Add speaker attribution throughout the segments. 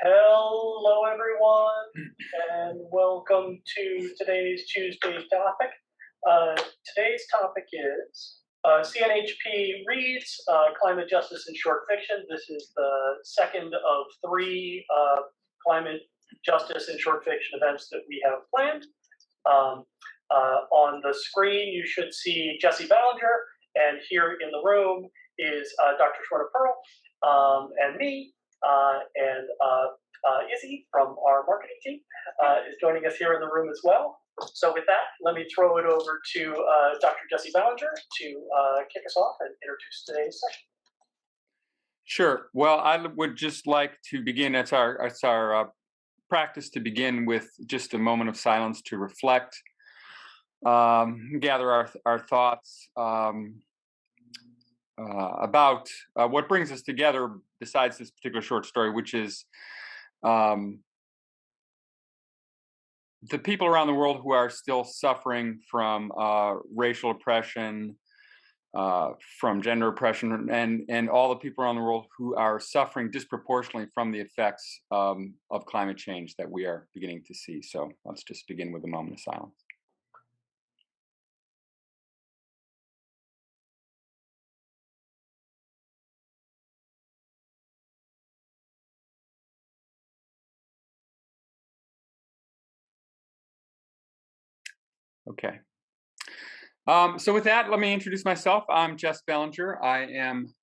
Speaker 1: Hello, everyone, and welcome to today's Tuesday topic. Today's topic is CNHP reads Climate Justice in Short Fiction. This is the second of three climate justice in short fiction events that we have planned. On the screen, you should see Jesse Ballinger, and here in the room is Dr. Shorta Pearl and me. Izzy from our marketing team is joining us here in the room as well. So with that, let me throw it over to Dr. Jesse Ballinger to kick us off and introduce today's session.
Speaker 2: Sure. Well, I would just like to begin. It's our practice to begin with just a moment of silence to reflect, gather our thoughts about what brings us together besides this particular short story, which is the people around the world who are still suffering from racial oppression, from gender oppression, and all the people around the world who are suffering disproportionately from the effects of climate change that we are beginning to see. So let's just begin with a moment of silence. Okay. So with that, let me introduce myself. I'm Jess Ballinger. I am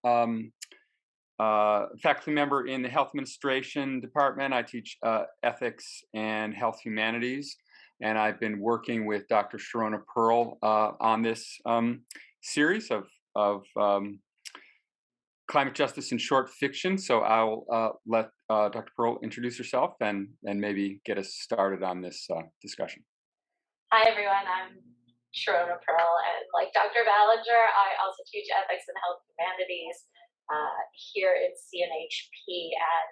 Speaker 2: a faculty member in the Health Administration Department. I teach ethics and health humanities, and I've been working with Dr. Shorta Pearl on this series of climate justice in short fiction. So I'll let Dr. Pearl introduce herself and maybe get us started on this discussion.
Speaker 3: Hi, everyone. I'm Shorta Pearl, and like Dr. Ballinger, I also teach ethics and health humanities here in CNHP. And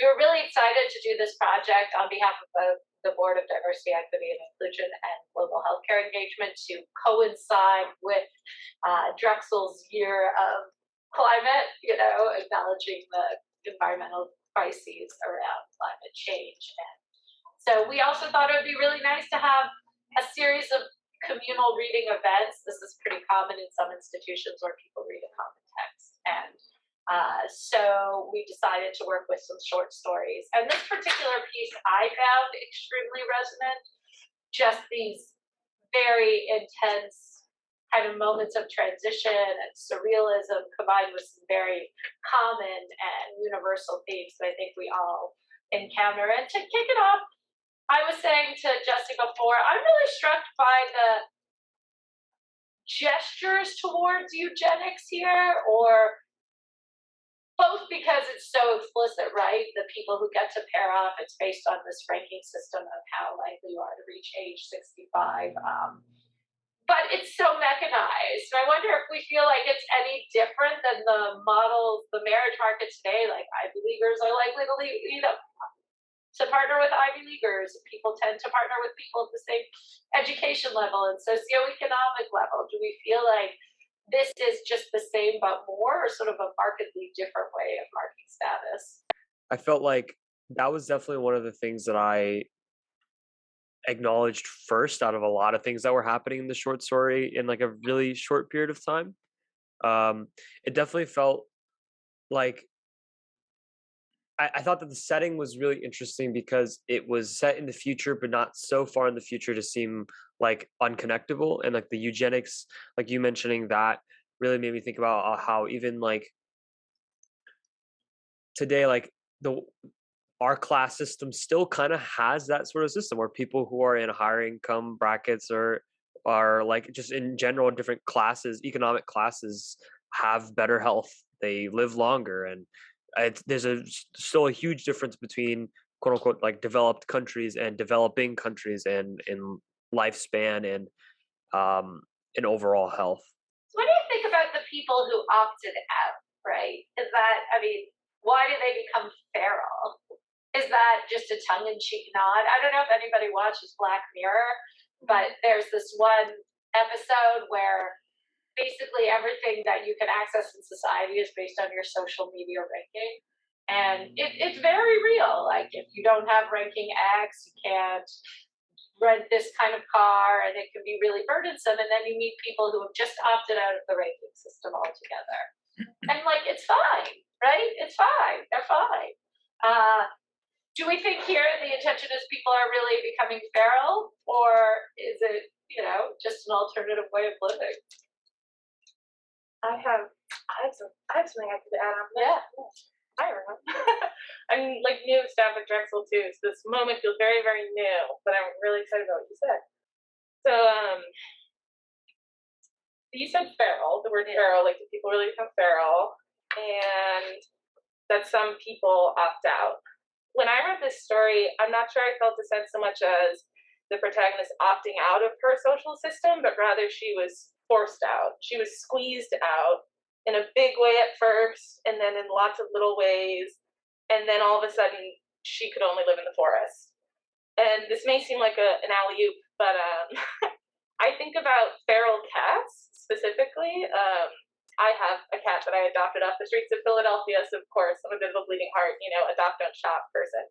Speaker 3: we were really excited to do this project on behalf of both the Board of Diversity, Equity, and Inclusion and Global Healthcare Engagement to coincide with Drexel's year of climate, acknowledging the environmental crises around climate change. And so we also thought it would be really nice to have a series of communal reading events. This is pretty common in some institutions where people read a common text. And so we decided to work with some short stories. And this particular piece I found extremely resonant, just these very intense kind of moments of transition and surrealism combined with some very common and universal themes that I think we all encounter. And to kick it off, I was saying to Jesse before, I'm really struck by the gestures towards eugenics here, or both because it's so explicit, right? The people who get to pair off, it's based on this ranking system of how likely you are to reach age 65. But it's so mechanized. And I wonder if we feel like it's any different than the models, the marriage market today, like Ivy Leaguers are likely to to partner with Ivy Leaguers. People tend to partner with people at the same education level and socioeconomic level. Do we feel like this is just the same but more, or sort of a markedly different way of marking status?
Speaker 4: I felt like that was definitely one of the things that I acknowledged first out of a lot of things that were happening in the short story in like a really short period of time. It definitely felt like I thought that the setting was really interesting because it was set in the future, but not so far in the future to seem like unconnectable. And like the eugenics, like you mentioning that, really made me think about how even like today, like our class system still kind of has that sort of system where people who are in higher income brackets or are like just in general different classes, economic classes, have better health. They live longer, and there's still a huge difference between quote unquote like developed countries and developing countries and in lifespan and in overall health.
Speaker 3: So what do you think about the people who opted out, right? Why did they become feral? Is that just a tongue-in-cheek nod? I don't know if anybody watches Black Mirror, but there's this one episode where basically everything that you can access in society is based on your social media ranking. And it's very real. Like, if you don't have ranking X, you can't rent this kind of car, and it can be really burdensome. And then you meet people who have just opted out of the ranking system altogether. And like, it's fine, right? It's fine. They're fine. Do we think here the intention is people are really becoming feral, or is it, just an alternative way of living?
Speaker 5: I have something I could add on.
Speaker 3: Yeah.
Speaker 5: I remember. I'm like new staff at Drexel too, so this moment feels very, very new, but I'm really excited about what you said. So, you said feral, the word feral, like do people really become feral? And that some people opt out. When I read this story, I'm not sure I felt a sense so much as the protagonist opting out of her social system, but rather she was forced out. She was squeezed out in a big way at first, and then in lots of little ways, and then all of a sudden she could only live in the forest. And this may seem like an alley-oop, but I think about feral cats specifically. I have a cat that I adopted off the streets of Philadelphia, so of course I'm a bit of a bleeding heart, adopt, don't shop person.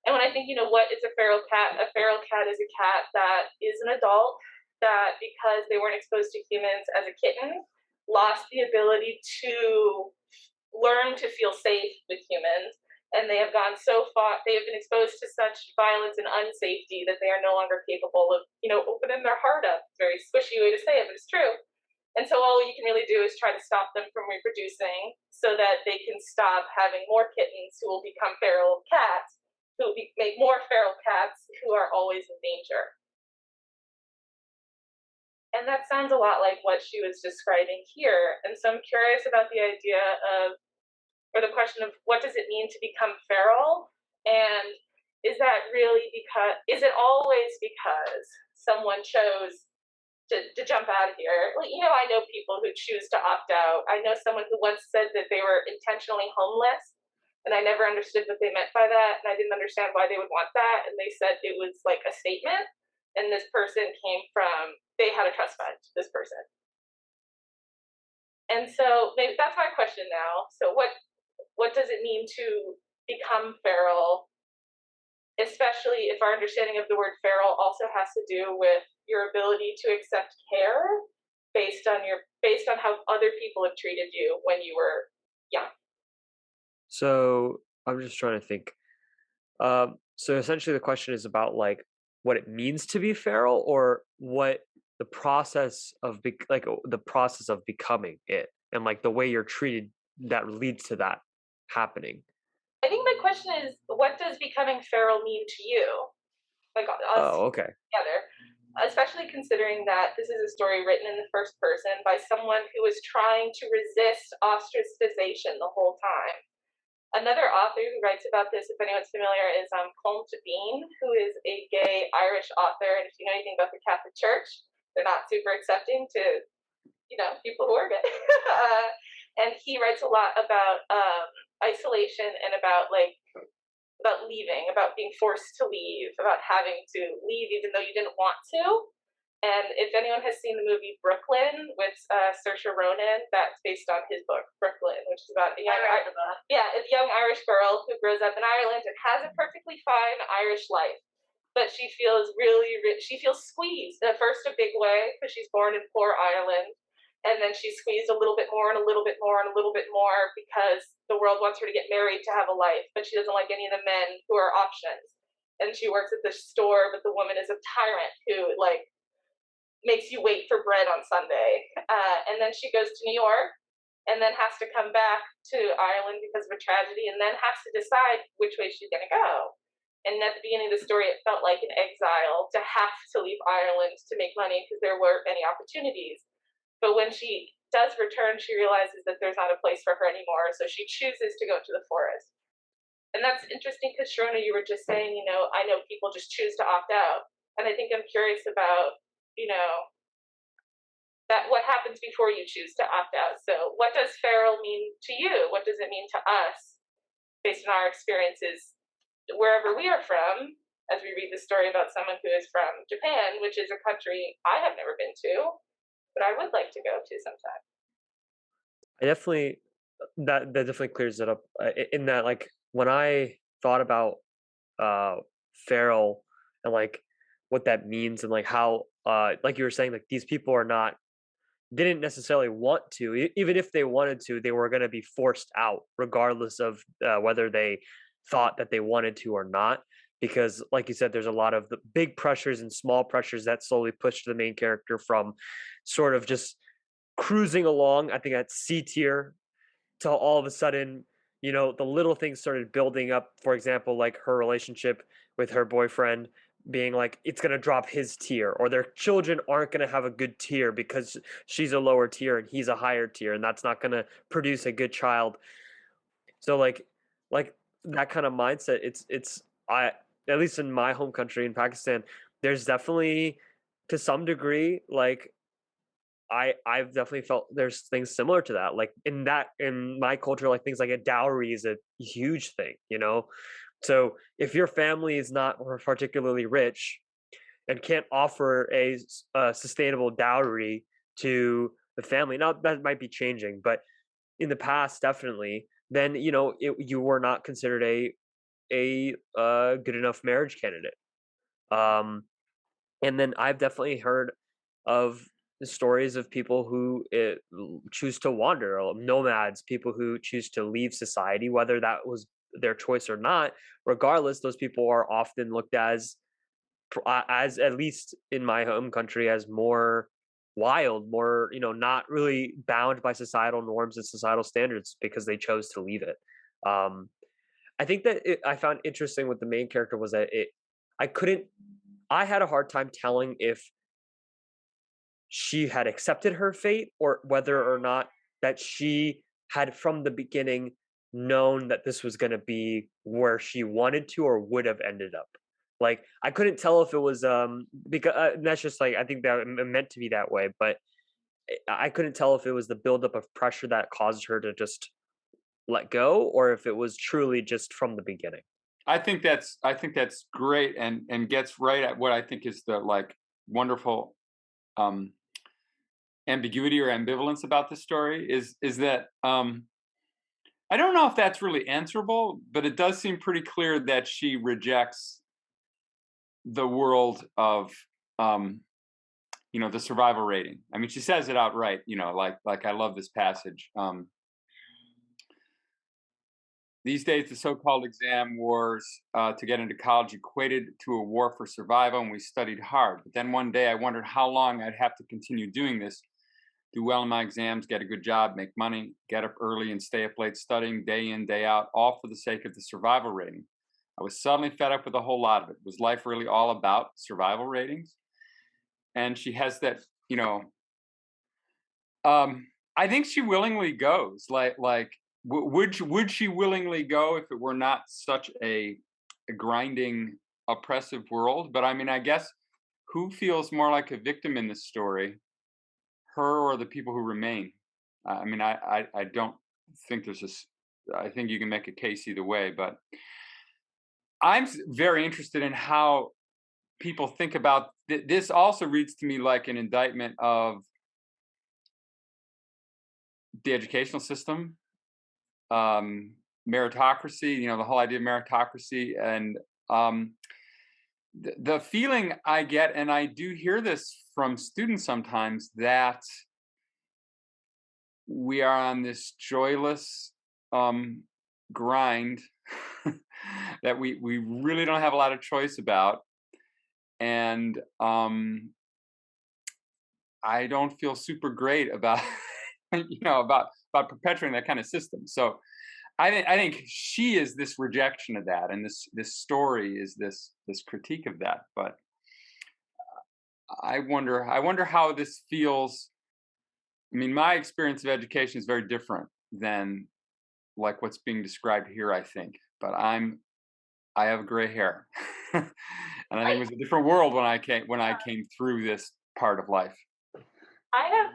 Speaker 5: And when I think, what is a feral cat? A feral cat is a cat that is an adult that, because they weren't exposed to humans as a kitten, lost the ability to learn to feel safe with humans. And they have gone so far, they have been exposed to such violence and unsafety that they are no longer capable of, opening their heart up. It's a very squishy way to say it, but it's true. And so all you can really do is try to stop them from reproducing so that they can stop having more kittens who will become feral cats, who will make more feral cats who are always in danger. And that sounds a lot like what she was describing here. And so I'm curious about the idea of, or the question of, what does it mean to become feral? And is that really because, is it always because someone chose to jump out of here? Like, I know people who choose to opt out. I know someone who once said that they were intentionally homeless, and I never understood what they meant by that, and I didn't understand why they would want that, and they said it was like a statement, and this person came from, they had a trust fund, this person. And so maybe that's my question now. So what does it mean to become feral, especially if our understanding of the word feral also has to do with your ability to accept care based on how other people have treated you when you were young?
Speaker 4: So I'm just trying to think. So essentially the question is about like what it means to be feral, or what the process of the process of becoming it, and like the way you're treated that leads to that happening.
Speaker 5: I think my question is, what does becoming feral mean to you? Like us
Speaker 4: Okay.
Speaker 5: together, especially considering that this is a story written in the first person by someone who was trying to resist ostracization the whole time. Another author who writes about this, if anyone's familiar, is Colm Tabine, who is a gay Irish author. And if you know anything about the Catholic Church, they're not super accepting to, people who are gay. And he writes a lot about isolation and about leaving, about being forced to leave, about having to leave even though you didn't want to. And if anyone has seen the movie Brooklyn with Saoirse Ronan, that's based on his book Brooklyn, which is about a young Irish girl who grows up in Ireland and has a perfectly fine Irish life, but she feels she feels squeezed at first a big way because she's born in poor Ireland, and then she's squeezed a little bit more and a little bit more and a little bit more because the world wants her to get married to have a life, but she doesn't like any of the men who are options. And she works at the store, but the woman is a tyrant who makes you wait for bread on Sunday. And then she goes to New York and then has to come back to Ireland because of a tragedy, and then has to decide which way she's going to go. And at the beginning of the story, it felt like an exile to have to leave Ireland to make money because there weren't any opportunities. But when she does return, she realizes that there's not a place for her anymore, so she chooses to go to the forest. And that's interesting because, Sharona, you were just saying, I know people just choose to opt out. And I think I'm curious about, that what happens before you choose to opt out. So what does feral mean to you? What does it mean to us based on our experiences wherever we are from, as we read the story about someone who is from Japan, which is a country I have never been to, but I would like to go to sometime.
Speaker 4: I definitely that definitely clears it up. In that, like, when I thought about uh feral and like what that means, and like how like you were saying, like these people are not didn't necessarily want to. Even if they wanted to, they were going to be forced out regardless of whether they thought that they wanted to or not, because like you said, there's a lot of the big pressures and small pressures that slowly push the main character from sort of just cruising along, I think, at C tier, to all of a sudden, the little things started building up. For example, like her relationship with her boyfriend being like, it's going to drop his tier, or their children aren't going to have a good tier because she's a lower tier and he's a higher tier, and that's not going to produce a good child. So like that kind of mindset, it's I at least in my home country in Pakistan, there's definitely, to some degree, like I've definitely felt there's things similar to that. Like in my culture, like things like a dowry is a huge thing. So if your family is not particularly rich and can't offer a sustainable dowry to the family, now that might be changing, but in the past, definitely, then you were not considered a good enough marriage candidate. Um, and then I've definitely heard of the stories of people who choose to wander, or nomads, people who choose to leave society, whether that was their choice or not. Regardless, those people are often looked as, at least in my home country, as more wild, more, not really bound by societal norms and societal standards because they chose to leave it. Um, I think that I found interesting with the main character was that I couldn't, I had a hard time telling if she had accepted her fate, or whether or not that she had from the beginning known that this was going to be where she wanted to or would have ended up. Like I couldn't tell if it was because that's just like, I think that meant to be that way, but I couldn't tell if it was the buildup of pressure that caused her to just let go, or if it was truly just from the beginning.
Speaker 2: I think that's great, and gets right at what I think is the like wonderful um ambiguity or ambivalence about the story is that I don't know if that's really answerable, but it does seem pretty clear that she rejects the world of um the survival rating. I mean, she says it outright, like I love this passage. These days, the so-called exam wars to get into college equated to a war for survival, and we studied hard. But then one day I wondered how long I'd have to continue doing this, do well in my exams, get a good job, make money, get up early and stay up late studying day in, day out, all for the sake of the survival rating. I was suddenly fed up with a whole lot of it. Was life really all about survival ratings? And she has that, I think she willingly goes. Would she willingly go if it were not such a grinding, oppressive world? But I mean, I guess who feels more like a victim in this story, her or the people who remain? I mean, I don't think there's this. I think you can make a case either way, but I'm very interested in how people think about this. Also reads to me like an indictment of the educational system, meritocracy, the whole idea of meritocracy, and the feeling I get, and I do hear this from students sometimes, that we are on this joyless grind that we really don't have a lot of choice about, and I don't feel super great about about perpetuating that kind of system. So I think she is this rejection of that, and this story is this critique of that. But I wonder how this feels. I mean, my experience of education is very different than like what's being described here, I think. But I have gray hair, and I think it was a different world when I came through this part of life.
Speaker 5: I have.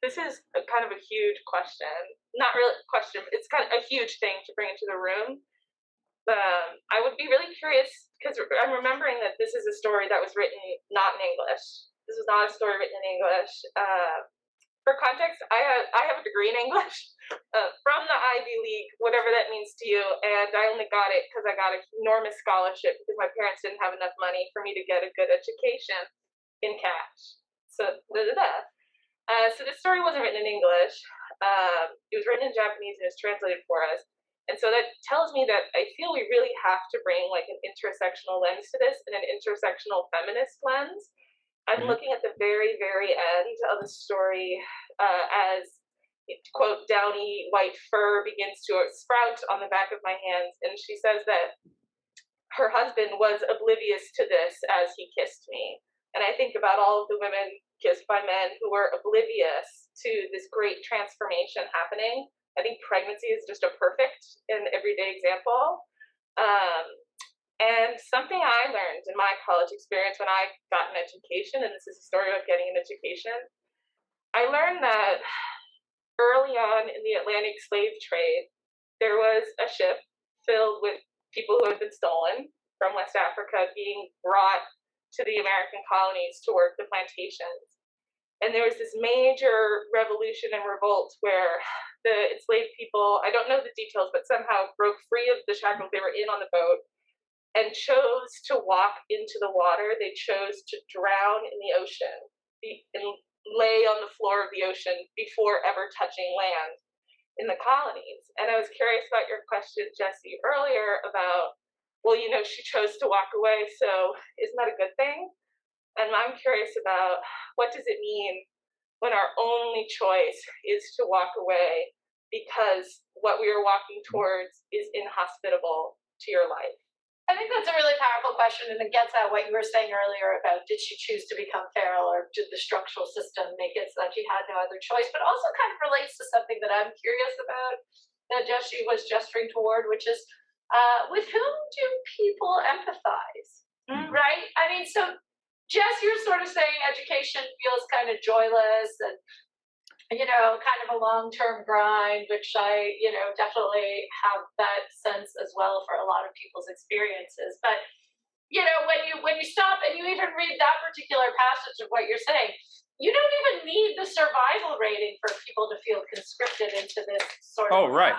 Speaker 5: This is kind of a huge question. Not really a question. It's kind of a huge thing to bring into the room. I would be really curious because I'm remembering that this is a story that was written not in English. This was not a story written in English. For context, I have a degree in English from the Ivy League, whatever that means to you, and I only got it because I got an enormous scholarship because my parents didn't have enough money for me to get a good education in cash. So so this story wasn't written in English. It was written in Japanese and it was translated for us. And so that tells me that I feel we really have to bring like an intersectional lens to this and an intersectional feminist lens. I'm looking at the very, very end of the story as, quote, downy white fur begins to sprout on the back of my hands. And she says that her husband was oblivious to this as he kissed me. And I think about all of the women kissed by men who were oblivious to this great transformation happening. I think pregnancy is just a perfect and everyday example. And something I learned in my college experience when I got an education, and this is a story of getting an education, I learned that early on in the Atlantic slave trade, there was a ship filled with people who had been stolen from West Africa being brought to the American colonies to work the plantations. And there was this major revolution and revolt where the enslaved people, I don't know the details, but somehow broke free of the shackles they were in on the boat and chose to walk into the water. They chose to drown in the ocean and lay on the floor of the ocean before ever touching land in the colonies. And I was curious about your question, Jesse, earlier about, well, you know, she chose to walk away, so isn't that a good thing? And I'm curious about what does it mean when our only choice is to walk away because what we are walking towards is inhospitable to your life?
Speaker 3: I think that's a really powerful question, and it gets at what you were saying earlier about did she choose to become feral, or did the structural system make it so that she had no other choice, but also kind of relates to something that I'm curious about that Jesse was gesturing toward, which is with whom do people empathize, right? I mean, so Jess, you're sort of saying education feels kind of joyless and, you know, kind of a long-term grind, which I, you know, definitely have that sense as well for a lot of people's experiences. But, you know, when you stop and you even read that particular passage of what you're saying, you don't even need the survival rating for people to feel conscripted into this sort of
Speaker 2: right.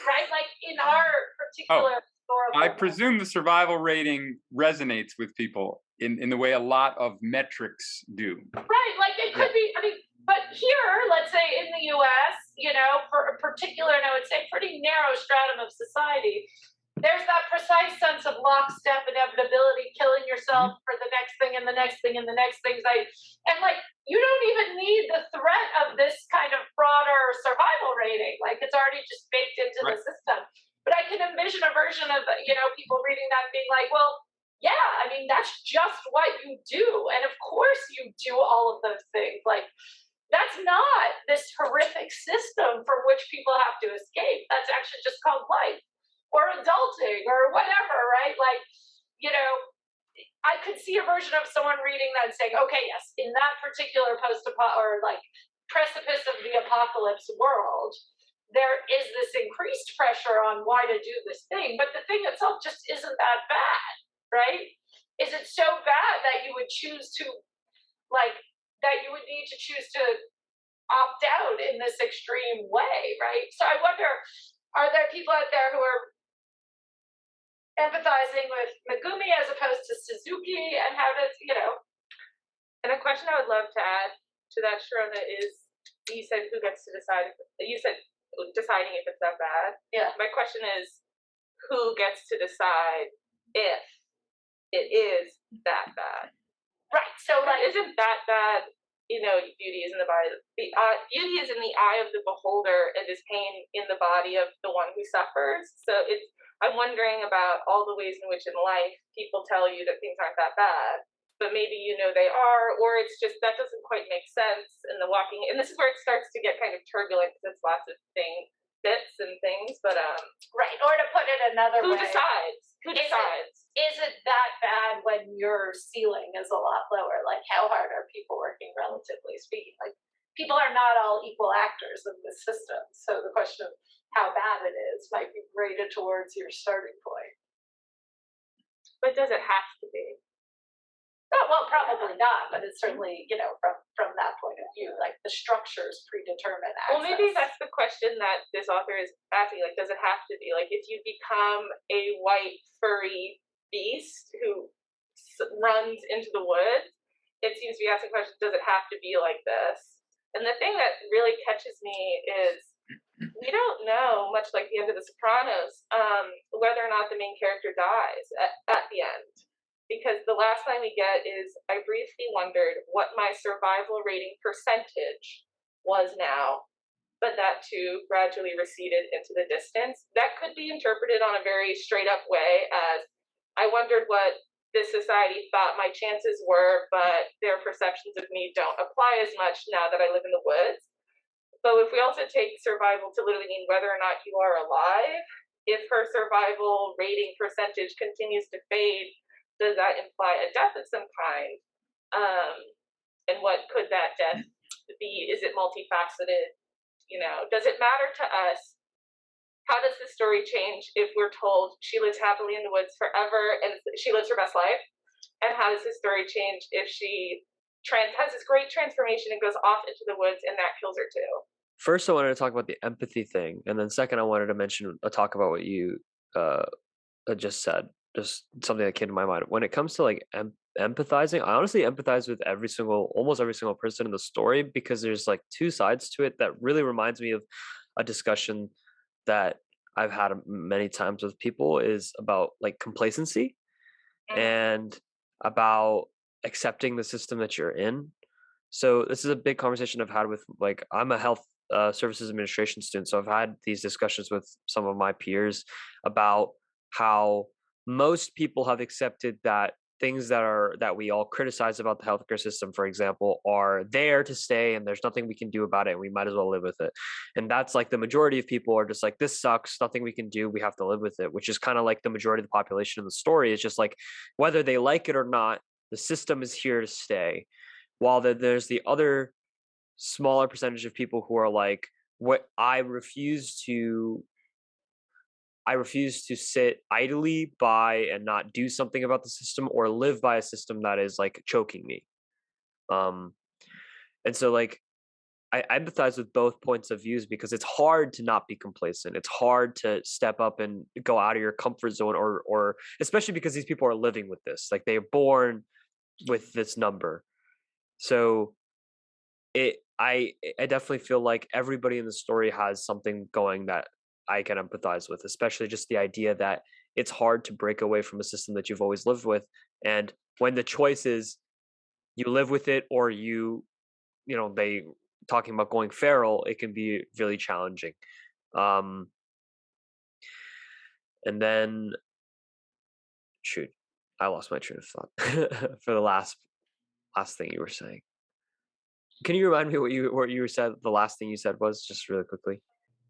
Speaker 3: Right? Like in our particular historical
Speaker 2: I presume the survival rating resonates with people in the way a lot of metrics do.
Speaker 3: Right, like it could be, I mean, but here, let's say in the US, you know, for a particular, and I would say pretty narrow stratum of society, there's that precise sense of lockstep, inevitability, killing yourself for the next thing and the next thing and the next thing. And like, you don't even need the threat of this kind of broader survival rating. Like it's already just baked into the system. But I can envision a version of, you know, people reading that and being like, well, yeah, I mean, that's just what you do. And of course you do all of those things. Like, that's not this horrific system from which people have to escape. That's actually just called life or adulting or whatever, right? Like, you know, I could see a version of someone reading that and saying, okay, yes, in that particular or like precipice of the apocalypse world, there is this increased pressure on why to do this thing, but the thing itself just isn't that bad, right? Is it so bad that you would choose to, like, that you would need to choose to opt out in this extreme way, right? So I wonder, are there people out there who are empathizing with Megumi as opposed to Suzuki, and how does, you know?
Speaker 5: And a question I would love to add to that, Sharona, is you said who gets to decide, you said deciding if it's that bad.
Speaker 3: Yeah.
Speaker 5: My question is, who gets to decide if it is that bad?
Speaker 3: Right. So like,
Speaker 5: isn't that bad? You know, beauty is in the body. Beauty is in the eye of the beholder, and is pain in the body of the one who suffers. So I'm wondering about all the ways in which in life people tell you that things aren't that bad, but maybe you know they are, or it's just that doesn't quite make sense in the walking. And this is where it starts to get kind of turbulent because it's lots of bits and things. But
Speaker 3: right. Or to put it another
Speaker 5: way,
Speaker 3: who decides? Is it that bad when your ceiling is a lot lower? Like, how hard are people working, relatively speaking? Like, people are not all equal actors in the system. So the question of how bad it is might be graded towards your starting point.
Speaker 5: But does it have to be?
Speaker 3: Oh, well, probably not, but it's certainly, from that point of view, like the structures predetermine access.
Speaker 5: Well, maybe that's the question that this author is asking. Like, does it have to be? Like, if you become a white, furry beast who runs into the woods, it seems to be asking the question, does it have to be like this? And the thing that really catches me is we don't know, much like the end of The Sopranos, whether or not the main character dies at the end. Because the last line we get is, I briefly wondered what my survival rating percentage was now, but that too gradually receded into the distance. That could be interpreted on a very straight up way as, I wondered what this society thought my chances were, but their perceptions of me don't apply as much now that I live in the woods. So if we also take survival to literally mean whether or not you are alive, if her survival rating percentage continues to fade, does that imply a death of some kind? And what could that death be? Is it multifaceted? Does it matter to us? How does the story change if we're told she lives happily in the woods forever and she lives her best life? And how does the story change if she has this great transformation and goes off into the woods and that kills her too?
Speaker 4: First, I wanted to talk about the empathy thing, and then second, I wanted to talk about what you just said. Just something that came to my mind when it comes to like empathizing. I honestly empathize with almost every single person in the story, because there's like two sides to it that really reminds me of a discussion that I've had many times with people, is about like complacency and about accepting the system that you're in. So this is a big conversation I've had with, like, I'm a health services administration student, so I've had these discussions with some of my peers about how most people have accepted that things that we all criticize about the healthcare system, for example, are there to stay, and there's nothing we can do about it, and we might as well live with it. And that's like the majority of people are just like, this sucks, nothing we can do, we have to live with it, which is kind of like the majority of the population in the story. Is just like, whether they like it or not, the system is here to stay. While there's the other smaller percentage of people who are like, what I refuse to sit idly by and not do something about the system, or live by a system that is like choking me. And so like I empathize with both points of views, because it's hard to not be complacent. It's hard to step up and go out of your comfort zone, or especially because these people are living with this, like they're born with this number. So I definitely feel like everybody in the story has something going that I can empathize with, especially just the idea that it's hard to break away from a system that you've always lived with. And when the choice is you live with it, or they talking about going feral, it can be really challenging. And then, shoot, I lost my train of thought for the last thing you were saying. Can you remind me what you said? The last thing you said was, just really quickly.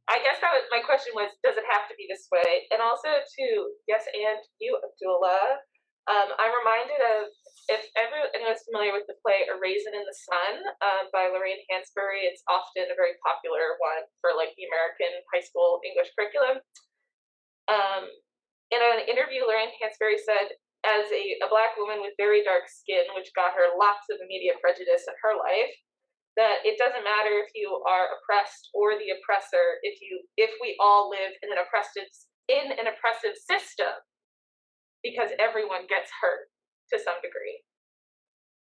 Speaker 5: I guess that was my question, was, does it have to be this way? And also to, yes, and you, Abdullah, I'm reminded of, if anyone's familiar with the play A Raisin in the Sun by Lorraine Hansberry, it's often a very popular one for like the American high school English curriculum. In an interview, Lorraine Hansberry said, as a Black woman with very dark skin, which got her lots of immediate prejudice in her life, that it doesn't matter if you are oppressed or the oppressor, if we all live in an oppressive system, because everyone gets hurt to some degree.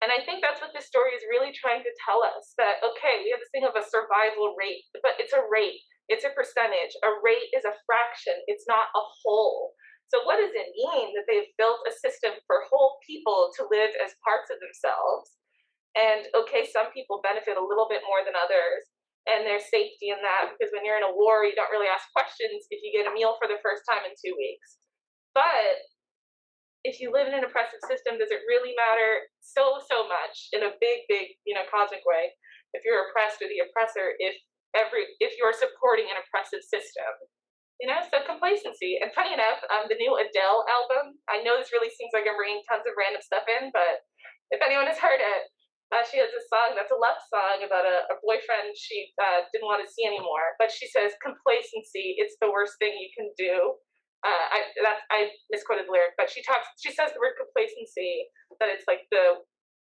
Speaker 5: And I think that's what this story is really trying to tell us, that, okay, we have this thing of a survival rate, but it's a rate, it's a percentage. A rate is a fraction, it's not a whole. So what does it mean that they've built a system for whole people to live as parts of themselves? And okay, some people benefit a little bit more than others, and there's safety in that, because when you're in a war, you don't really ask questions if you get a meal for the first time in 2 weeks. But if you live in an oppressive system, does it really matter so much in a big, cosmic way, if you're oppressed or the oppressor, if you're supporting an oppressive system? So complacency. And funny enough, the new Adele album, I know this really seems like I'm bringing tons of random stuff in, but if anyone has heard it, she has a song that's a love song about a boyfriend she didn't want to see anymore. But she says, complacency, it's the worst thing you can do. I misquoted the lyric, but she says the word complacency that it's like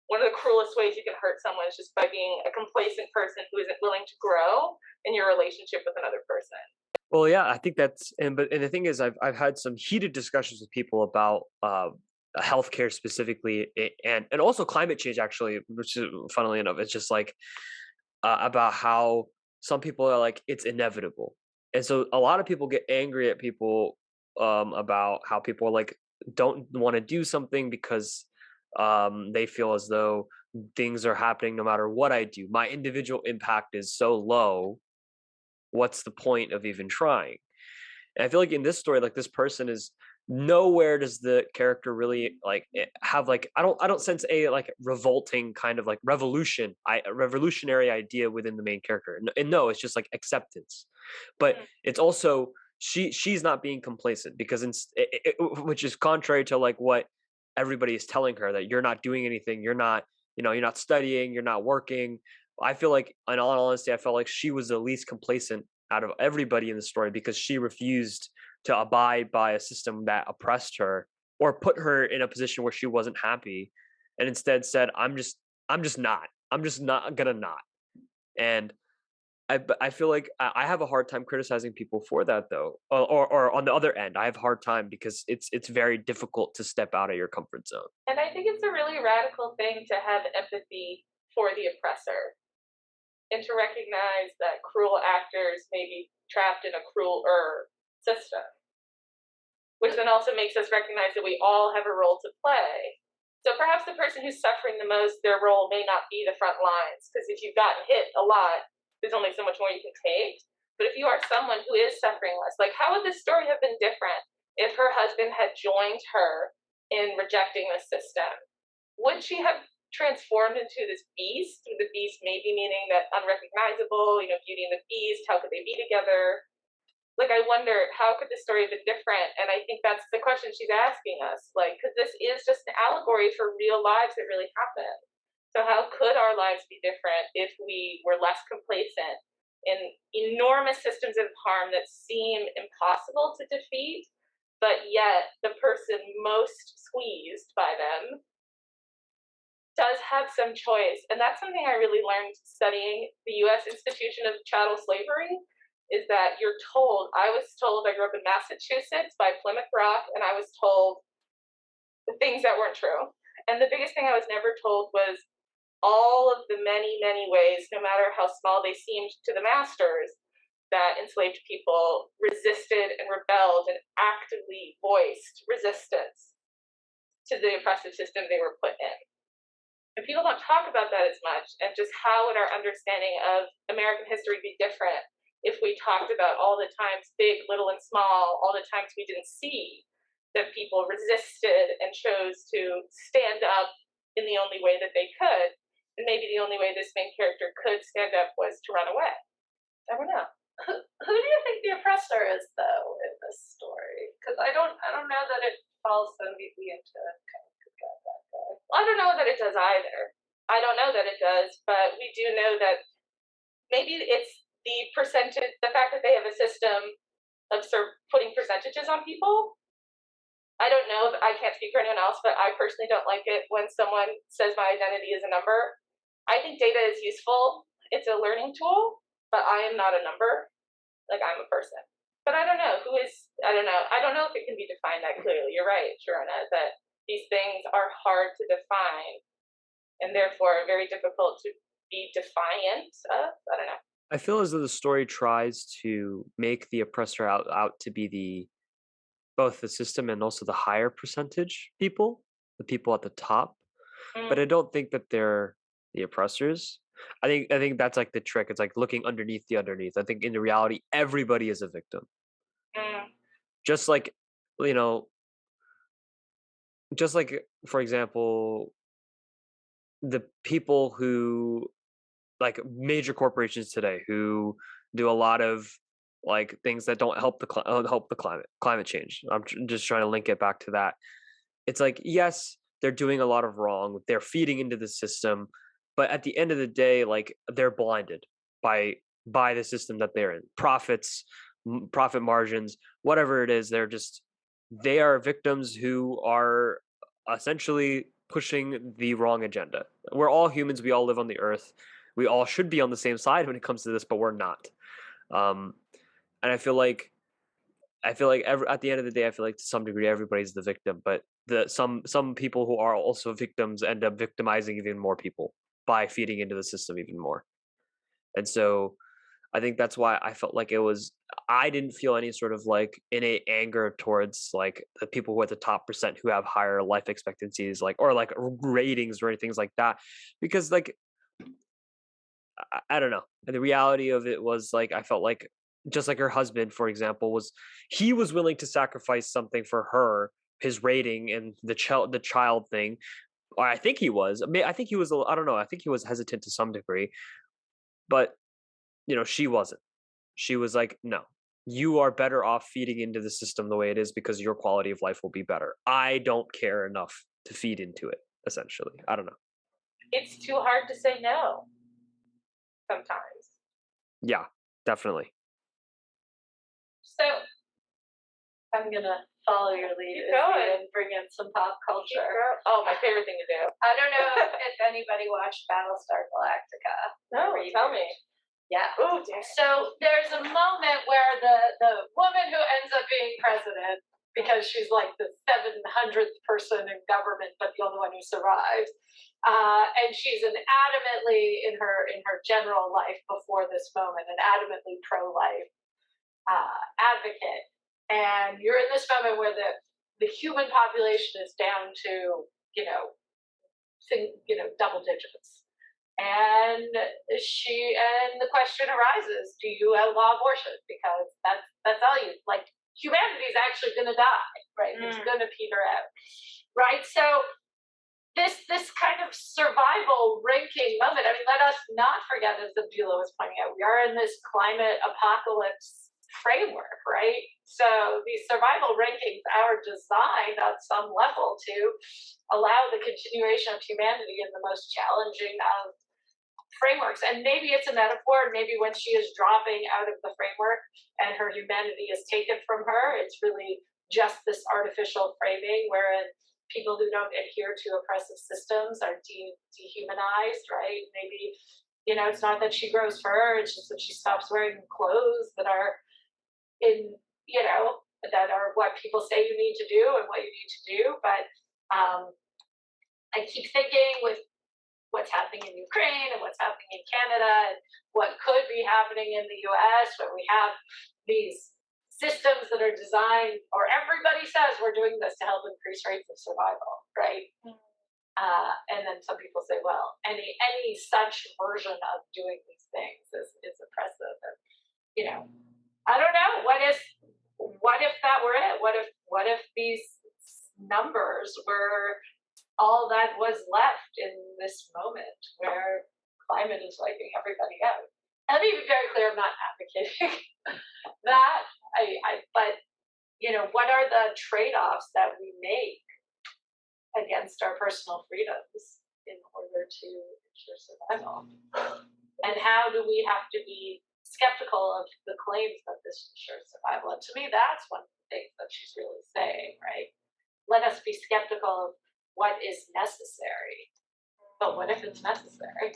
Speaker 5: one of the cruelest ways you can hurt someone is just by being a complacent person who isn't willing to grow in your relationship with another person.
Speaker 4: Well, yeah, I think and the thing is, I've had some heated discussions with people about healthcare specifically, and also climate change actually, which is funnily enough, it's just like about how some people are like it's inevitable, and so a lot of people get angry at people about how people like don't want to do something because they feel as though things are happening no matter what I do. My individual impact is so low. What's the point of even trying? And I feel like in this story, like this person is nowhere does the character really like have like I don't sense a like revolting kind of like revolutionary idea within the main character. And no, it's just like acceptance. But it's also she's not being complacent because which is contrary to like what everybody is telling her, that you're not doing anything, you're not, you're not studying, you're not working. I feel like, in all honesty, I felt like she was the least complacent out of everybody in the story because she refused to abide by a system that oppressed her or put her in a position where she wasn't happy, and instead said, I'm just not gonna not. And I feel like I have a hard time criticizing people for that though, or on the other end, I have a hard time because it's very difficult to step out of your comfort zone.
Speaker 5: And I think it's a really radical thing to have empathy for the oppressor, and to recognize that cruel actors may be trapped in a crueler system, which then also makes us recognize that we all have a role to play. So perhaps the person who's suffering the most, their role may not be the front lines, because if you've gotten hit a lot, there's only so much more you can take. But if you are someone who is suffering less, like how would this story have been different if her husband had joined her in rejecting the system? Would she have transformed into this beast, with the beast maybe meaning that unrecognizable, Beauty and the Beast, how could they be together? Like, I wonder, how could the story have been different? And I think that's the question she's asking us, like, because this is just an allegory for real lives that really happen. So how could our lives be different if we were less complacent in enormous systems of harm that seem impossible to defeat, but yet the person most squeezed by them does have some choice? And that's something I really learned studying the U.S. institution of chattel slavery, is that I was told, I grew up in Massachusetts by Plymouth Rock, and I was told the things that weren't true. And the biggest thing I was never told was all of the many, many ways, no matter how small they seemed to the masters, that enslaved people resisted and rebelled and actively voiced resistance to the oppressive system they were put in. And people don't talk about that as much, and just how would our understanding of American history be different if we talked about all the times, big, little, and small, all the times we didn't see that people resisted and chose to stand up in the only way that they could, and maybe the only way this main character could stand up was to run away. I don't know.
Speaker 3: Who do you think the oppressor is, though, in this story? Because I don't know that it falls so neatly into kind of good guy, bad guy.
Speaker 5: I don't know that it does either. I don't know that it does, but we do know that maybe it's the percentage, the fact that they have a system of sort of putting percentages on people. I don't know, I can't speak for anyone else, but I personally don't like it when someone says my identity is a number. I think data is useful. It's a learning tool, but I am not a number. Like, I'm a person. But I don't know I don't know if it can be defined that clearly. You're right, Sharona, that these things are hard to define and therefore very difficult to be defiant of. I don't know.
Speaker 4: I feel as though the story tries to make the oppressor out to be both the system and also the higher percentage people, the people at the top. But I don't think that they're the oppressors. I think that's like the trick. It's like looking underneath the underneath. I think in the reality, everybody is a victim. Just like, for example, the people who, like major corporations today, who do a lot of like things that don't help the climate change. I'm just trying to link it back to that. It's like, yes, they're doing a lot of wrong. They're feeding into the system, but at the end of the day, like they're blinded by the system that they're in. Profit margins, whatever it is, they are victims who are essentially pushing the wrong agenda. We're all humans. We all live on the earth. We all should be on the same side when it comes to this, but we're not. And I feel like at the end of the day, I feel like to some degree everybody's the victim, but some people who are also victims end up victimizing even more people by feeding into the system even more. And so I think that's why I felt like I didn't feel any sort of like innate anger towards like the people who are at the top percent who have higher life expectancies, like, or like ratings or anything like that. Because like, I don't know. The reality of it was like, I felt like just like her husband, for example, he was willing to sacrifice something for her, his rating and the child thing. Or I think he was, I think he was, I don't know. I think he was hesitant to some degree, but she wasn't. She was like, no, you are better off feeding into the system the way it is because your quality of life will be better. I don't care enough to feed into it, essentially. I don't know.
Speaker 5: It's too hard to say no sometimes.
Speaker 4: Yeah, definitely.
Speaker 3: So I'm gonna follow your lead and bring in some pop culture.
Speaker 5: Oh, my favorite thing to do.
Speaker 3: I don't know if anybody watched Battlestar Galactica.
Speaker 5: No, tell me.
Speaker 3: Yeah.
Speaker 5: Oh, dear.
Speaker 3: So there's a moment where the woman who ends up being president, because she's like the 700th person in government, but the only one who survives, and she's adamantly in her general life before this moment, an adamantly pro-life advocate. And you're in this moment where the human population is down to double digits. And the question arises: do you outlaw abortion? Because that's all like. Humanity is actually going to die, right? It's going to peter out, right? So this kind of survival ranking moment. I mean, let us not forget, as Abdullah was pointing out, we are in this climate apocalypse framework, right? So these survival rankings are designed on some level to allow the continuation of humanity in the most challenging of frameworks. And maybe it's a metaphor, maybe when she is dropping out of the framework and her humanity is taken from her, it's really just this artificial framing wherein people who don't adhere to oppressive systems are dehumanized, right? Maybe, it's not that she grows fur, it's just that she stops wearing clothes that are that are what people say you need to do and what you need to do. But I keep thinking with what's happening in Ukraine and what's happening in Canada and what could be happening in the US, where we have these systems that are designed, or everybody says we're doing this to help increase rates of survival, right? And then some people say, well, any such version of doing these things is oppressive. And, I don't know. What if that were it? What if these numbers were all that was left in this moment where climate is wiping everybody out? And let me be very clear, I'm not advocating that. But what are the trade-offs that we make against our personal freedoms in order to ensure survival? And how do we have to be skeptical of the claims that this ensures survival? And to me, that's one of the things that she's really saying, right? Let us be skeptical of what is necessary. But what if it's necessary?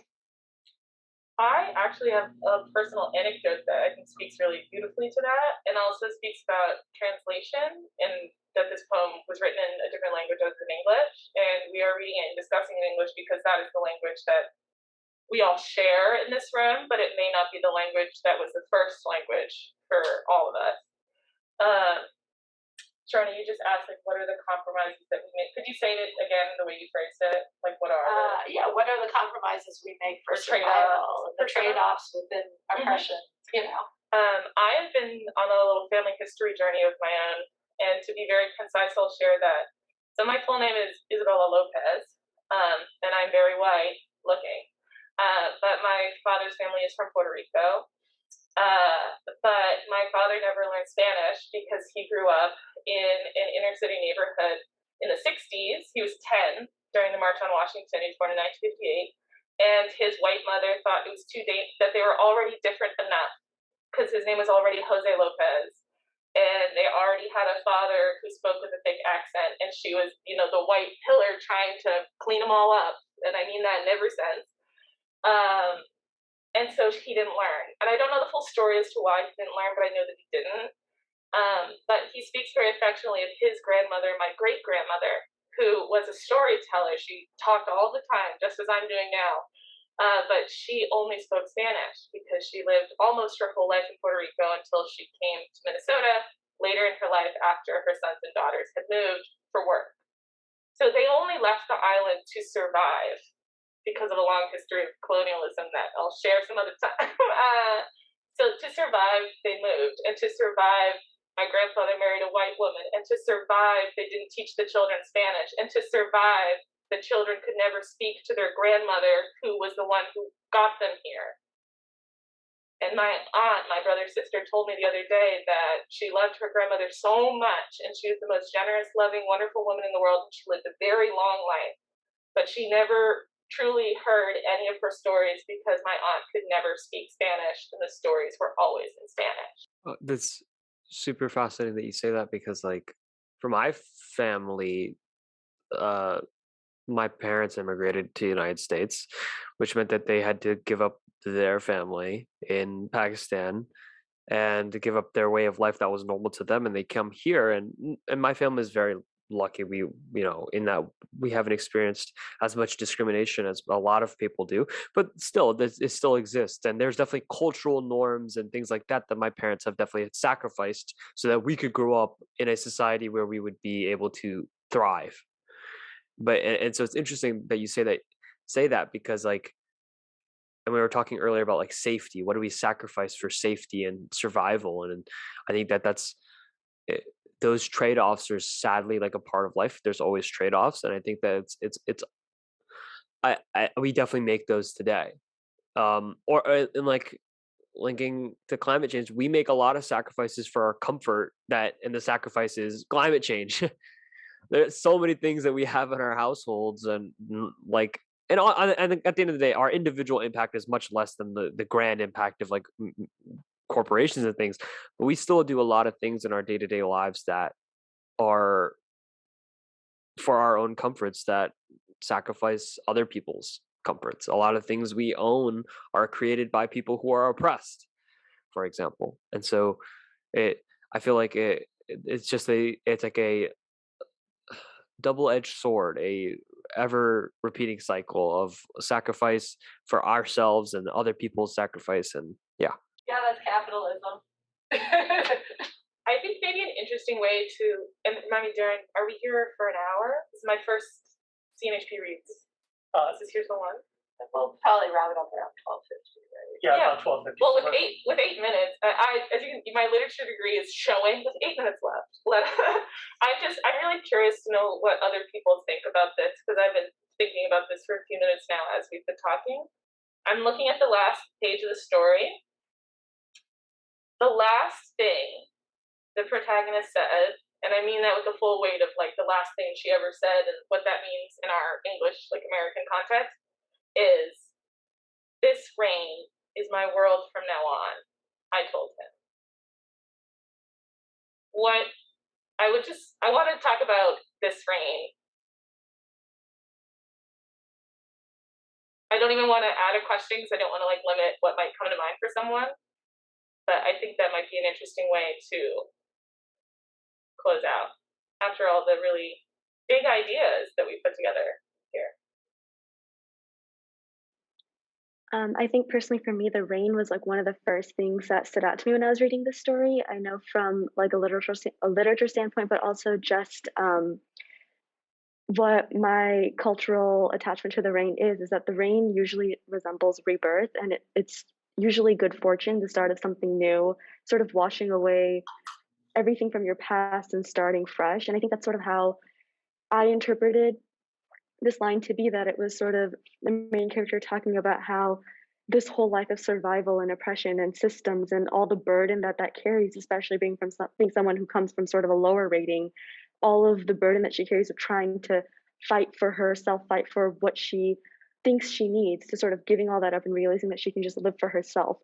Speaker 5: I actually have a personal anecdote that I think speaks really beautifully to that, and also speaks about translation, and that this poem was written in a different language other than English, and we are reading it and discussing it in English because that is the language that we all share in this room, but it may not be the language that was the first language for all of us. Sharona, you just asked, like, what are the compromises that we make? Could you say it again the way you phrased it? Like, what are
Speaker 3: what are the compromises we make for survival, the trade-offs within oppression,
Speaker 5: I have been on a little family history journey of my own, and to be very concise, I'll share that. So my full name is Isabella Lopez, and I'm very white looking, but my father's family is from Puerto Rico. But my father never learned Spanish because he grew up in an inner city neighborhood in the 60s. He was 10 during the March on Washington. He was born in 1958. And his white mother thought it was that they were already different enough because his name was already Jose Lopez. And they already had a father who spoke with a thick accent, and and she was, the white pillar trying to clean them all up. And I mean that in every sense. And so he didn't learn. And I don't know the full story as to why he didn't learn, but I know that he didn't. But he speaks very affectionately of his grandmother, my great-grandmother, who was a storyteller. She talked all the time, just as I'm doing now. But she only spoke Spanish because she lived almost her whole life in Puerto Rico until she came to Minnesota later in her life after her sons and daughters had moved for work. So they only left the island to survive because of a long history of colonialism that I'll share some other time. So to survive, they moved. And to survive, my grandfather married a white woman. And to survive, they didn't teach the children Spanish. And to survive, the children could never speak to their grandmother, who was the one who got them here. And my aunt, my brother's sister, told me the other day that she loved her grandmother so much, and she was the most generous, loving, wonderful woman in the world, and she lived a very long life. But she never truly heard any of her stories because my aunt could never speak Spanish, and the stories were always in Spanish.
Speaker 4: That's super fascinating that you say that, because like for my family, my parents immigrated to the United States, which meant that they had to give up their family in Pakistan and to give up their way of life that was normal to them, and they come here, and my family is very lucky. We, in that we haven't experienced as much discrimination as a lot of people do, but still it still exists, and there's definitely cultural norms and things like that that my parents have definitely sacrificed so that we could grow up in a society where we would be able to thrive. But and so it's interesting that you say that because like, and we were talking earlier about like safety. What do we sacrifice for safety and survival? And I think that's those trade-offs are sadly like a part of life. There's always trade-offs, and I think that we definitely make those today. And like linking to climate change, we make a lot of sacrifices for our comfort, and the sacrifice is climate change. There's so many things that we have in our households, and like, and at the end of the day, our individual impact is much less than the grand impact of like corporations and things. But we still do a lot of things in our day-to-day lives that are for our own comforts that sacrifice other people's comforts. A lot of things we own are created by people who are oppressed, for example. And so I feel like it's like a double-edged sword, a ever repeating cycle of sacrifice for ourselves and other people's sacrifice. And yeah,
Speaker 3: that's capitalism.
Speaker 5: I think maybe an interesting way to, and remind me, Darren, are we here for an hour? This is my first CNHP reads. Is this here's the one?
Speaker 3: We'll probably wrap it up around 12:50, right?
Speaker 1: Yeah, about 12:50.
Speaker 5: Well, with 8 minutes, as you can, my literature degree is showing with 8 minutes left. I'm really curious to know what other people think about this, because I've been thinking about this for a few minutes now as we've been talking. I'm looking at the last page of the story. The last thing the protagonist said, and I mean that with the full weight of like the last thing she ever said and what that means in our English, like American context, is, "This rain is my world from now on," I told him. I want to talk about this rain. I don't even want to add a question because I don't want to like limit what might come to mind for someone. But I think that might be an interesting way to close out after all the really big ideas that we put together here.
Speaker 6: I think personally for me, the rain was like one of the first things that stood out to me when I was reading this story. I know from like a literature standpoint, but also just what my cultural attachment to the rain is that the rain usually resembles rebirth, and it's usually good fortune, the start of something new, sort of washing away everything from your past and starting fresh. And I think that's sort of how I interpreted this line to be, that it was sort of the main character talking about how this whole life of survival and oppression and systems and all the burden that carries, especially being someone who comes from sort of a lower rating, all of the burden that she carries of trying to fight for herself, fight for what she thinks she needs, to sort of giving all that up and realizing that she can just live for herself.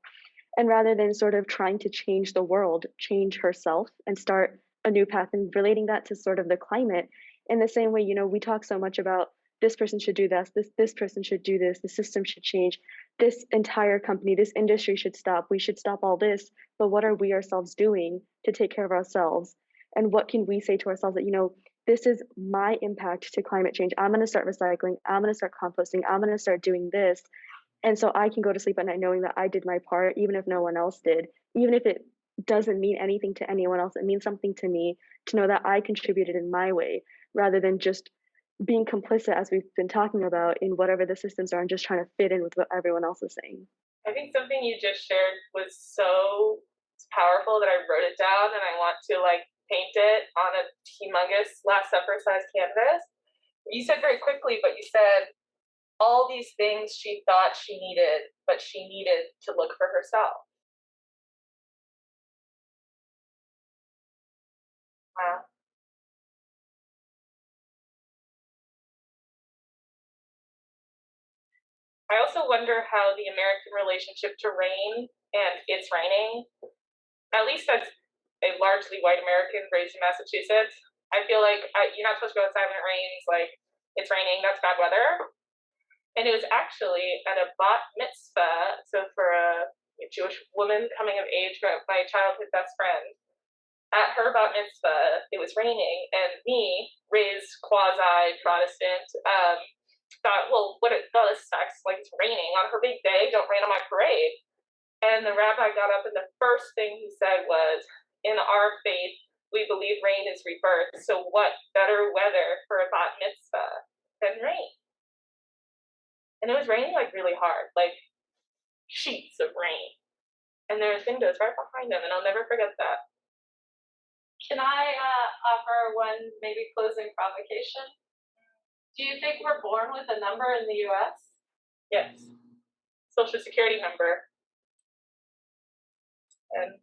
Speaker 6: And rather than sort of trying to change the world, change herself and start a new path, and relating that to sort of the climate, In the same way, you know, we talk so much about this person should do this person should do this, the system should change, this entire company, this industry should stop, we should stop all this. But what are we ourselves doing to take care of ourselves? And what can we say to ourselves that, you know, this is my impact to climate change. I'm going to start recycling. I'm going to start composting. I'm going to start doing this. And so I can go to sleep at night knowing that I did my part, even if no one else did, even if it doesn't mean anything to anyone else. It means something to me to know that I contributed in my way, rather than just being complicit, as we've been talking about, in whatever the systems are and just trying to fit in with what everyone else is saying.
Speaker 5: I think something you just shared was so powerful that I wrote it down, and I want to like paint it on a humongous Last Supper size canvas. You said very quickly, but you said all these things she thought she needed, but she needed to look for herself. Wow. I also wonder how the American relationship to rain and it's raining, at least as a largely white American raised in Massachusetts, I feel like you're not supposed to go outside when it rains, like it's raining, that's bad weather. And it was actually at a bat mitzvah, so for a Jewish woman coming of age, my childhood best friend, at her bat mitzvah, it was raining, and me, raised quasi-Protestant, thought, well, this sucks, like it's raining on her big day, don't rain on my parade. And the rabbi got up, and the first thing he said was, in our faith, we believe rain is rebirth, so what better weather for a bat mitzvah than rain? And it was raining like really hard, like sheets of rain. And there's windows right behind them, and I'll never forget that.
Speaker 3: Can I offer one maybe closing provocation? Do you think we're born with a number in the US?
Speaker 5: Yes. Social Security number. And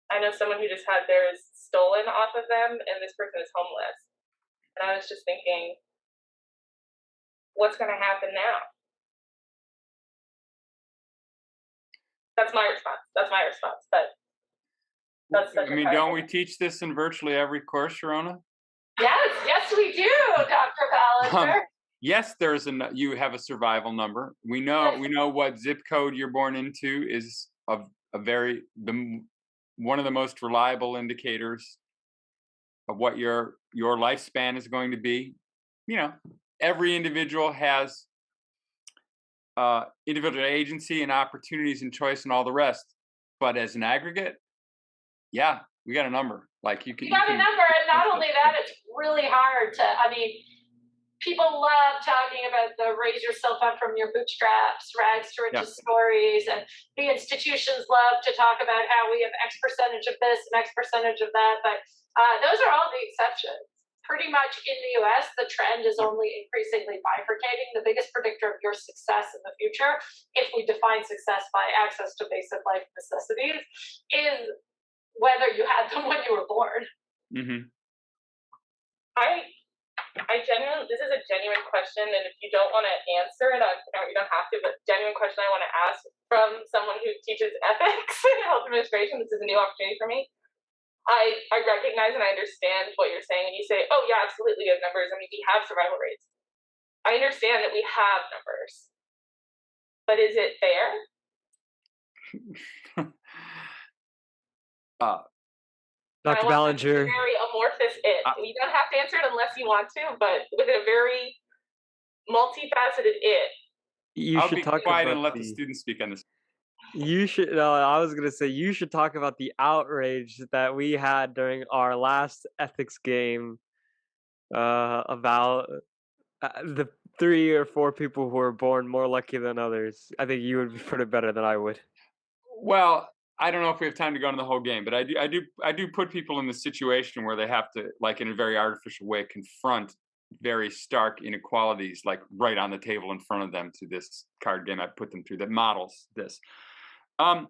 Speaker 5: I know someone who just had theirs stolen off of them, and this person is homeless. And I was just thinking, what's going to happen now? That's my response. But that's such
Speaker 2: I mean, don't we teach this in virtually every course, Sharona?
Speaker 3: Yes, we do, Dr. Ballinger.
Speaker 2: Yes, you have a survival number. We know what zip code you're born into is one of the most reliable indicators of what your lifespan is going to be. You know, every individual has individual agency and opportunities and choice and all the rest. But as an aggregate, yeah, we got a number. Like you got
Speaker 3: a number, and not only that, it's really hard to. I mean, people love talking about the raise yourself up from your bootstraps, rags to riches stories, and the institutions love to talk about how we have X percentage of this and X percentage of that. But those are all the exceptions. Pretty much in the US, the trend is only increasingly bifurcating. The biggest predictor of your success in the future, if we define success by access to basic life necessities, is whether you had them when you were born.
Speaker 2: Mm-hmm.
Speaker 5: I genuinely, this is a genuine question, and if you don't want to answer it, you don't have to, but genuine question I want to ask from someone who teaches ethics and health administration. This is a new opportunity for me. I recognize and I understand what you're saying, and you say, oh yeah, absolutely, we have numbers. I mean, we have survival rates. I understand that we have numbers, but is it fair?
Speaker 4: Dr. Ballinger.
Speaker 5: Very amorphous it. You don't have to answer it unless you want to, but with a very multifaceted it.
Speaker 2: I'll be quiet and let the students speak on this.
Speaker 4: You should. No, I was gonna say you should talk about the outrage that we had during our last ethics game about the 3 or 4 people who were born more lucky than others. I think you would put it better than I would.
Speaker 2: Well, I don't know if we have time to go into the whole game, but I do put people in the situation where they have to, like in a very artificial way, confront very stark inequalities, like right on the table in front of them, to this card game I put them through that models this. I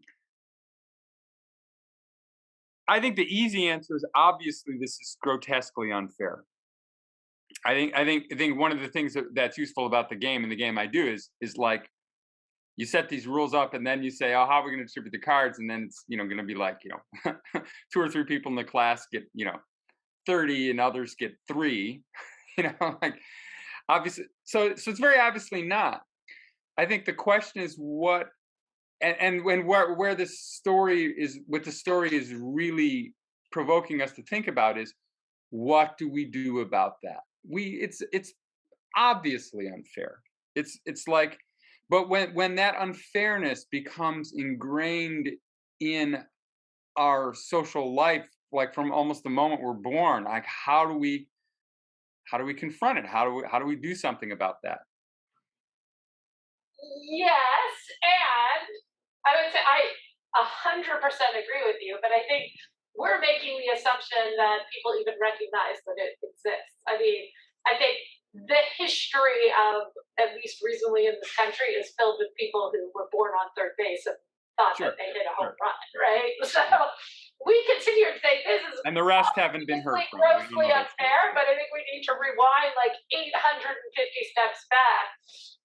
Speaker 2: think the easy answer is obviously this is grotesquely unfair. I think one of the things that's useful about the game, and the game I do, is like you set these rules up and then you say, oh, how are we going to distribute the cards? And then it's, going to be like, 2 or 3 people in the class get, 30 and others get 3, like obviously, so it's very obviously not. I think the question is what, and where this story is, what the story is really provoking us to think about is, what do we do about that? It's obviously unfair. It's like, but when that unfairness becomes ingrained in our social life, like from almost the moment we're born, like how do we confront it? How do we do something about that?
Speaker 3: Yes, and I would say I 100% agree with you, but I think we're making the assumption that people even recognize that it exists. I mean, I think the history of, at least recently in this country, is filled with people who were born on third base and thought
Speaker 2: Sure,
Speaker 3: that they hit a home
Speaker 2: sure.
Speaker 3: run, right? So we continue to say this is
Speaker 2: And the rest haven't been heard from.
Speaker 3: grossly unfair, but I think we need to rewind like 850 steps back,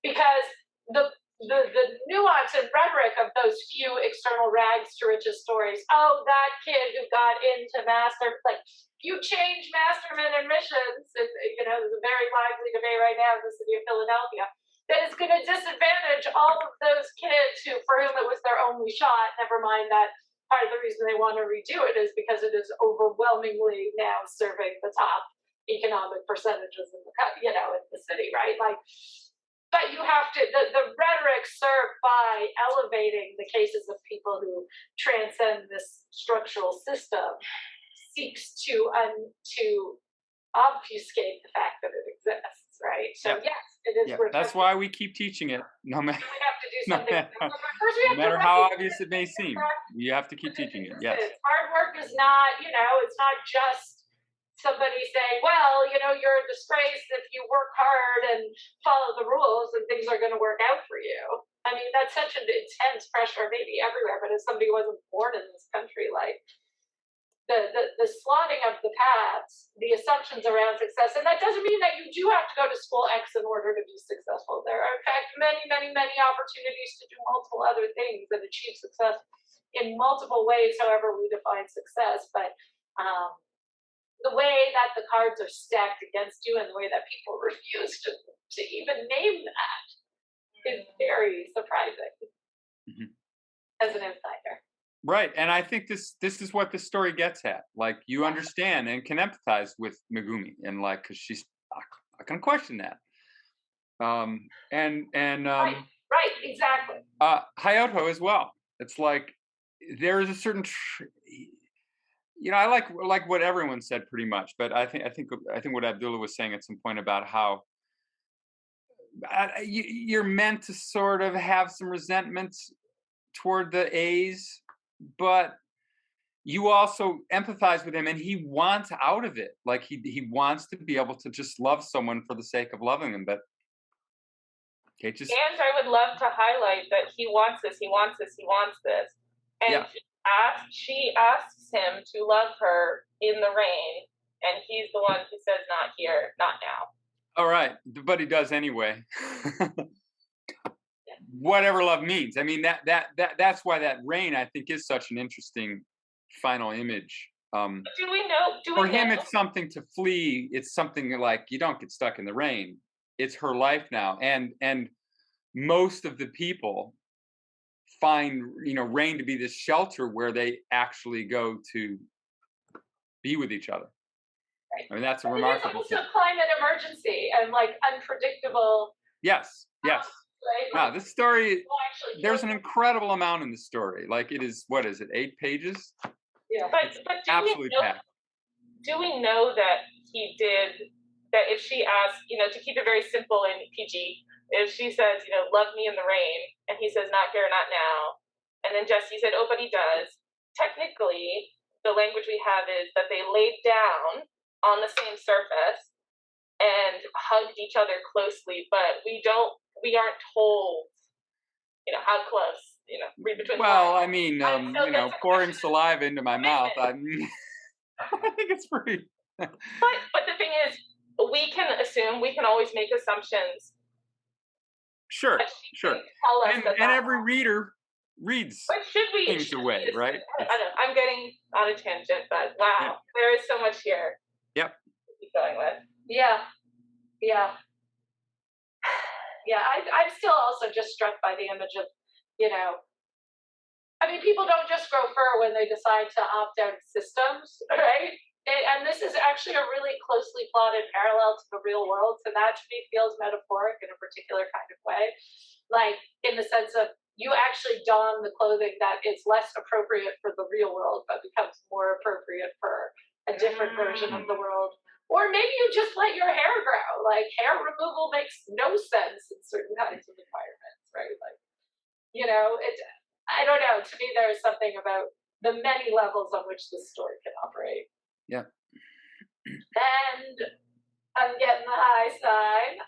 Speaker 3: because the nuance and rhetoric of those few external rags to riches stories. Oh, that kid who got into master, like you change masterman admissions, and there's a very lively debate right now in the city of Philadelphia that is going to disadvantage all of those kids for whom it was their only shot. Never mind that part of the reason they want to redo it is because it is overwhelmingly now serving the top economic percentages in the city, right? Like, but you have to, the rhetoric served by elevating the cases of people who transcend this structural system seeks to obfuscate the fact that it exists, right? So yes, it is.
Speaker 2: Yeah, that's why we keep teaching it, no matter.
Speaker 3: We have to do something.
Speaker 2: No matter how obvious it may seem, you have to keep teaching it. Yes.
Speaker 3: Hard work is not, it's not just somebody saying, well, you're a disgrace if you work hard and follow the rules and things are going to work out for you. I mean, that's such an intense pressure maybe everywhere, but as somebody who wasn't born in this country, like the slotting of the paths, the assumptions around success, and that doesn't mean that you do have to go to school X in order to be successful. There are, in fact, many, many, many opportunities to do multiple other things and achieve success in multiple ways, however we define success. But the way that the cards are stacked against you and the way that people refuse to even name that is very surprising as an insider.
Speaker 2: Right, and I think this is what the story gets at. Like, you understand and can empathize with Megumi, and like, because she's not gonna question that.
Speaker 3: Right, exactly.
Speaker 2: Hayato as well. It's like there is a certain, I like what everyone said pretty much, but I think what Abdullah was saying at some point about how you're meant to sort of have some resentment toward the A's, but you also empathize with him, and he wants out of it. Like he wants to be able to just love someone for the sake of loving them. But
Speaker 5: and I would love to highlight that he wants this, he wants this, he wants this. And she asks him to love her in the rain, and he's the one who says, not here, not now.
Speaker 2: All right, but he does anyway. Whatever love means. I mean, that's why that rain, I think, is such an interesting final image.
Speaker 5: Do we know?
Speaker 2: For him, it's something to flee. It's something like, you don't get stuck in the rain. It's her life now, and most of the people find rain to be this shelter where they actually go to be with each other. Right. I mean, that's a remarkable
Speaker 3: thing. It's also climate emergency and like unpredictable.
Speaker 2: Yes.
Speaker 3: Right?
Speaker 2: Wow, this story, there's an incredible amount in the story. Like, it is, what is it, 8 pages?
Speaker 5: Yeah. But
Speaker 2: absolutely packed.
Speaker 5: Do we know that he did, that if she asks, to keep it very simple and PG, if she says, love me in the rain, and he says, not here, not now, and then Jesse said, oh, but he does, technically, the language we have is that they laid down on the same surface and hugged each other closely, but we aren't told, how close, read between the lines.
Speaker 2: Well, I mean, pouring saliva into my mouth, I think it's pretty.
Speaker 5: But the thing is, we can assume, we can always make assumptions.
Speaker 2: Sure. And every reader reads things away, right?
Speaker 5: I don't know, I'm getting on a tangent, but wow, there is so much here.
Speaker 2: Yep.
Speaker 5: Keep going with.
Speaker 3: Yeah, yeah, yeah. I'm still also just struck by the image of, you know, I mean, people don't just grow fur when they decide to opt out of systems, right? And this is actually a really closely plotted parallel to the real world. So that to me feels metaphoric in a particular kind of way, like in the sense of you actually don the clothing that is less appropriate for the real world, but becomes more appropriate for a different version of the world. Or maybe you just let your hair grow. Like hair removal makes no sense in certain kinds of environments, right? Like, you know, I don't know. To me, there is something about the many levels on which this story can operate.
Speaker 2: Yeah.
Speaker 3: And I'm getting the high sign.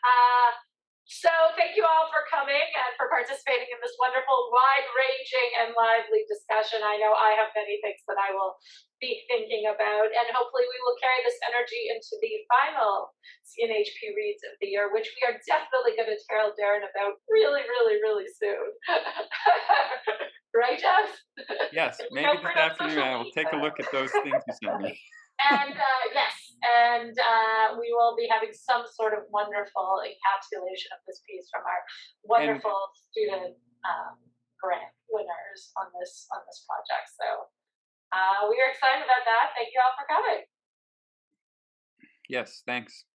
Speaker 3: So thank you all for coming and for participating in this wonderful, wide-ranging and lively discussion. I know I have many things that I will be thinking about, and hopefully we will carry this energy into the final CNHP Reads of the year, which we are definitely going to tell Darren about really, really, really soon. Right, Jeff?
Speaker 2: Yes, maybe this afternoon I will take a look at those things you sent me.
Speaker 3: And yes, and we will be having some sort of wonderful encapsulation of this piece from our wonderful student grant winners on this project. So we are excited about that. Thank you all for coming.
Speaker 2: Yes, thanks.